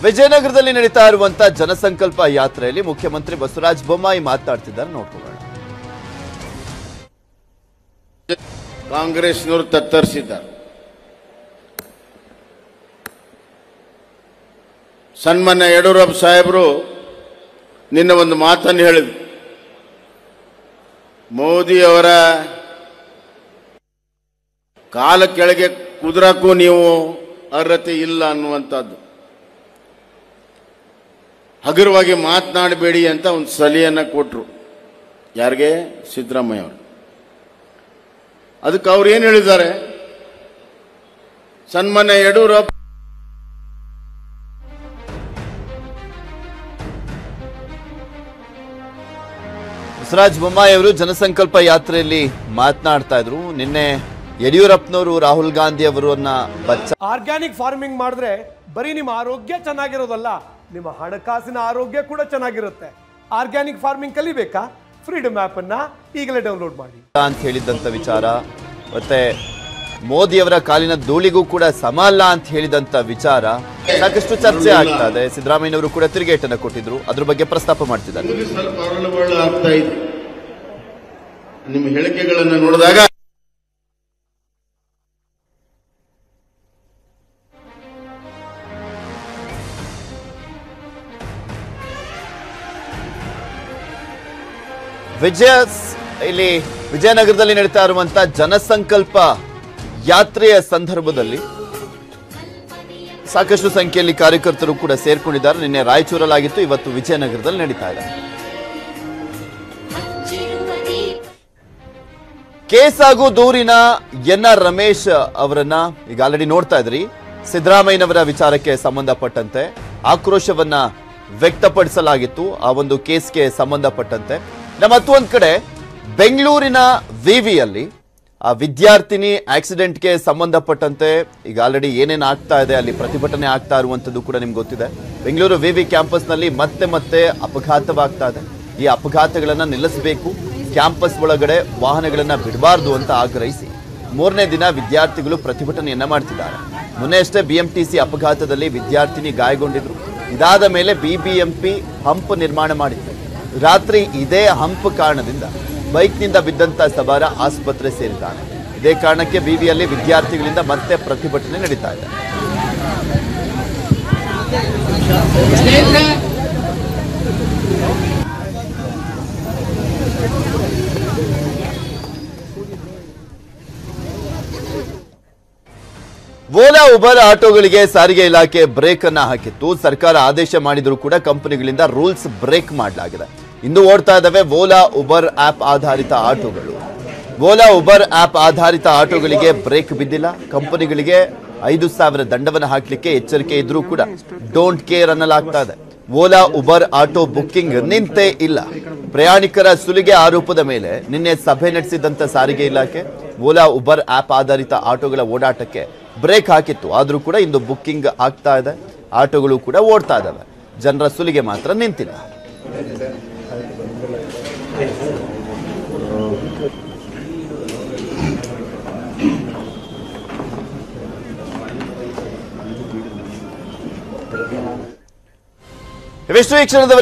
ವಿಜಯನಗರದಲ್ಲಿ ನಡೀತಾ ಇರುವಂತ ಜನಸಂಕಲ್ಪ ಯಾತ್ರೆಯಲ್ಲಿ ಮುಖ್ಯಮಂತ್ರಿ ಬಸವರಾಜ ಬೊಮ್ಮಾಯಿ ಮಾತನಾಡ್ತಿದ್ದಾರೆ, ನೋಡ್ಕೊಳ್ಳೋಣ. ಕಾಂಗ್ರೆಸ್ನವರು ತತ್ತರಿಸಿದ್ದಾರೆ. ಸನ್ಮಾನ್ಯ ಯಡಿಯೂರಪ್ಪ ಸಾಹೇಬರು ನಿನ್ನ ಒಂದು ಮಾತನ್ನು ಹೇಳಿದ್ರು. ಮೋದಿ ಅವರ ಕಾಲ ಕೆಳಗೆ ಕುದುರಕ್ಕೂ ನೀವು ಅರ್ಹತೆ ಇಲ್ಲ ಅನ್ನುವಂಥದ್ದು. ಹಗುರವಾಗಿ ಮಾತನಾಡಬೇಡಿ ಅಂತ ಒಂದು ಸಲಹೆಯನ್ನು ಕೊಟ್ಟರು. ಯಾರಿಗೆ? ಸಿದ್ದರಾಮಯ್ಯ ಅವರು. ಅದಕ್ಕೆ ಅವ್ರು ಏನು ಹೇಳಿದ್ದಾರೆ? ಸನ್ಮಾನ್ಯ ಯಡಿಯೂರಪ್ಪ ಬಸವರಾಜ ಬೊಮ್ಮಾಯಿ ಅವರು ಜನಸಂಕಲ್ಪ ಯಾತ್ರೆಯಲ್ಲಿ ಮಾತನಾಡ್ತಾ ಇದ್ರು. ನಿನ್ನೆ ಯಡಿಯೂರಪ್ಪನವರು ರಾಹುಲ್ ಗಾಂಧಿ ಅವರನ್ನ ಆರ್ಗ್ಯಾನಿಕ್ ಫಾರ್ಮಿಂಗ್ ಮಾಡಿದ್ರೆ ಬರೀ ನಿಮ್ಮ ಆರೋಗ್ಯ ಚೆನ್ನಾಗಿರೋದಲ್ಲ, ನಿಮ್ಮ ಹಣಕಾಸಿನ ಆರೋಗ್ಯ ಕೂಡ ಚೆನ್ನಾಗಿರುತ್ತೆ. ಆರ್ಗ್ಯಾನಿಕ್ ಫಾರ್ಮಿಂಗ್ ಕಲಿಬೇಕಾ? ಫ್ರೀಡಮ್ ಆಪ್ ಅನ್ನ ಈಗಲೇ ಡೌನ್ಲೋಡ್ ಮಾಡಿ ಅಂತ ಹೇಳಿದಂತ ವಿಚಾರ, ಮತ್ತೆ ಮೋದಿ ಅವರ ಕಾಲಿನ ಧೂಳಿಗೂ ಕೂಡ ಸಮ ಅಲ್ಲ ಅಂತ ಹೇಳಿದಂತ ವಿಚಾರ ಸಾಕಷ್ಟು ಚರ್ಚೆ ಆಗ್ತಾ ಇದೆ. ಸಿದ್ದರಾಮಯ್ಯನವರು ಕೂಡ ತಿರುಗೇಟನ್ನು ಕೊಟ್ಟಿದ್ರು, ಅದ್ರ ಬಗ್ಗೆ ಪ್ರಸ್ತಾಪ ಮಾಡ್ತಿದ್ದಾರೆ. ಸ್ವಲ್ಪ ಅರಳುಬಳ್ಳ ಆಗ್ತಾ ಇದೆ. ನಿಮ್ಮ ಹೇಳಿಕೆಗಳನ್ನು ನೋಡಿದಾಗ ಇಲ್ಲಿ ವಿಜಯನಗರದಲ್ಲಿ ನಡೀತಾ ಇರುವಂತಹ ಜನಸಂಕಲ್ಪ ಯಾತ್ರೆಯ ಸಂದರ್ಭದಲ್ಲಿ ಸಾಕಷ್ಟು ಸಂಖ್ಯೆಯಲ್ಲಿ ಕಾರ್ಯಕರ್ತರು ಕೂಡ ಸೇರ್ಕೊಂಡಿದ್ದಾರೆ. ನಿನ್ನೆ ರಾಯಚೂರಲ್ಲಾಗಿತ್ತು, ಇವತ್ತು ವಿಜಯನಗರದಲ್ಲಿ ನಡೀತಾ ಇದೆ. ಕೇಸ್ ಹಾಗೂ ದೂರಿನ ಎನ್ಆರ್ ರಮೇಶ್ ಅವರನ್ನ ಈಗ ಆಲ್ರೆಡಿ ನೋಡ್ತಾ ಇದ್ರಿ. ಸಿದ್ದರಾಮಯ್ಯನವರ ವಿಚಾರಕ್ಕೆ ಸಂಬಂಧಪಟ್ಟಂತೆ ಆಕ್ರೋಶವನ್ನ ವ್ಯಕ್ತಪಡಿಸಲಾಗಿತ್ತು ಆ ಒಂದು ಕೇಸ್ಗೆ ಸಂಬಂಧಪಟ್ಟಂತೆ. ಮತ್ತೊಂದು ಕಡೆ ಬೆಂಗಳೂರಿನ ವಿವಿಯಲ್ಲಿ ಆ ವಿದ್ಯಾರ್ಥಿನಿ ಆಕ್ಸಿಡೆಂಟ್ಗೆ ಸಂಬಂಧಪಟ್ಟಂತೆ ಈಗ ಆಲ್ರೆಡಿ ಏನೇನು ಆಗ್ತಾ ಇದೆ, ಅಲ್ಲಿ ಪ್ರತಿಭಟನೆ ಆಗ್ತಾ ಇರುವಂತದ್ದು ಕೂಡ ನಿಮ್ಗೆ ಗೊತ್ತಿದೆ. ಬೆಂಗಳೂರು ವಿವಿ ಕ್ಯಾಂಪಸ್ನಲ್ಲಿ ಮತ್ತೆ ಮತ್ತೆ ಅಪಘಾತವಾಗ್ತಾ ಇದೆ. ಈ ಅಪಘಾತಗಳನ್ನ ನಿಲ್ಲಿಸಬೇಕು, ಕ್ಯಾಂಪಸ್ ಒಳಗಡೆ ವಾಹನಗಳನ್ನ ಬಿಡಬಾರ್ದು ಅಂತ ಆಗ್ರಹಿಸಿ 3ನೇ ದಿನ ವಿದ್ಯಾರ್ಥಿಗಳು ಪ್ರತಿಭಟನೆಯನ್ನ ಮಾಡ್ತಿದ್ದಾರೆ. ಮೊನ್ನೆ ಅಷ್ಟೇ BMTC ಅಪಘಾತದಲ್ಲಿ ವಿದ್ಯಾರ್ಥಿನಿ ಗಾಯಗೊಂಡಿದ್ರು. ಇದಾದ ಮೇಲೆ BBMP ಹಂಪ್ ನಿರ್ಮಾಣ ಮಾಡಿತ್ತು. ರಾತ್ರಿ ಇದೇ ಹಂಪ್ ಕಾರಣದಿಂದ ಬೈಕ್ನಿಂದ ಬಿದ್ದಂತ ಸವಾರ ಆಸ್ಪತ್ರೆ ಸೇರಿದ್ದಾನೆ. ಇದೇ ಕಾರಣಕ್ಕೆ ವಿವಿಯಲ್ಲಿ ವಿದ್ಯಾರ್ಥಿಗಳಿಂದ ಮತ್ತೆ ಪ್ರತಿಭಟನೆ ನಡೀತಾ ಇದೆ. ಓಲಾ ಉಬರ್ ಆಟೋಗಳಿಗೆ ಸಾರಿಗೆ ಇಲಾಖೆ ಬ್ರೇಕ್ ಅನ್ನ ಹಾಕಿತ್ತು. ಸರ್ಕಾರ ಆದೇಶ ಮಾಡಿದರೂ ಕೂಡ ಕಂಪನಿಗಳಿಂದ ರೂಲ್ಸ್ ಬ್ರೇಕ್ ಮಾಡಲಾಗಿದೆ. ಇಂದು ಓಡ್ತಾ ಇದ್ದಾವೆ ಓಲಾ ಉಬರ್ ಆಪ್ ಆಧಾರಿತ ಆಟೋಗಳು. ಓಲಾ ಉಬರ್ ಆಪ್ ಆಧಾರಿತ ಆಟೋಗಳಿಗೆ ಬ್ರೇಕ್ ಬಿದ್ದಿಲ್ಲ. ಕಂಪನಿಗಳಿಗೆ 5,000 ದಂಡವನ್ನು ಹಾಕಲಿಕ್ಕೆ ಎಚ್ಚರಿಕೆ ಇದ್ರೂ ಕೂಡ ಡೋಂಟ್ ಕೇರ್ ಅನ್ನಲಾಗ್ತಾ ಇದೆ. ಓಲಾ ಉಬರ್ ಆಟೋ ಬುಕ್ಕಿಂಗ್ ನಿಂತೇ ಇಲ್ಲ. ಪ್ರಯಾಣಿಕರ ಸುಲಿಗೆ ಆರೋಪದ ಮೇಲೆ ನಿನ್ನೆ ಸಭೆ ನಡೆಸಿದಂತ ಸಾರಿಗೆ ಇಲಾಖೆ ಓಲಾ ಉಬರ್ ಆಪ್ ಆಧಾರಿತ ಆಟೋಗಳ ಓಡಾಟಕ್ಕೆ ಬ್ರೇಕ್ ಹಾಕಿತ್ತು. ಆದ್ರೂ ಕೂಡ ಇಂದು ಬುಕ್ಕಿಂಗ್ ಆಗ್ತಾ ಇದೆ, ಆಟೋಗಳು ಕೂಡ ಓಡ್ತಾ ಇದ್ದಾವೆ. ಜನರ ಸುಲಿಗೆ ಮಾತ್ರ ನಿಂತಿಲ್ಲ. ಇವಿಷ್ಟು ಈ ಕ್ಷಣದ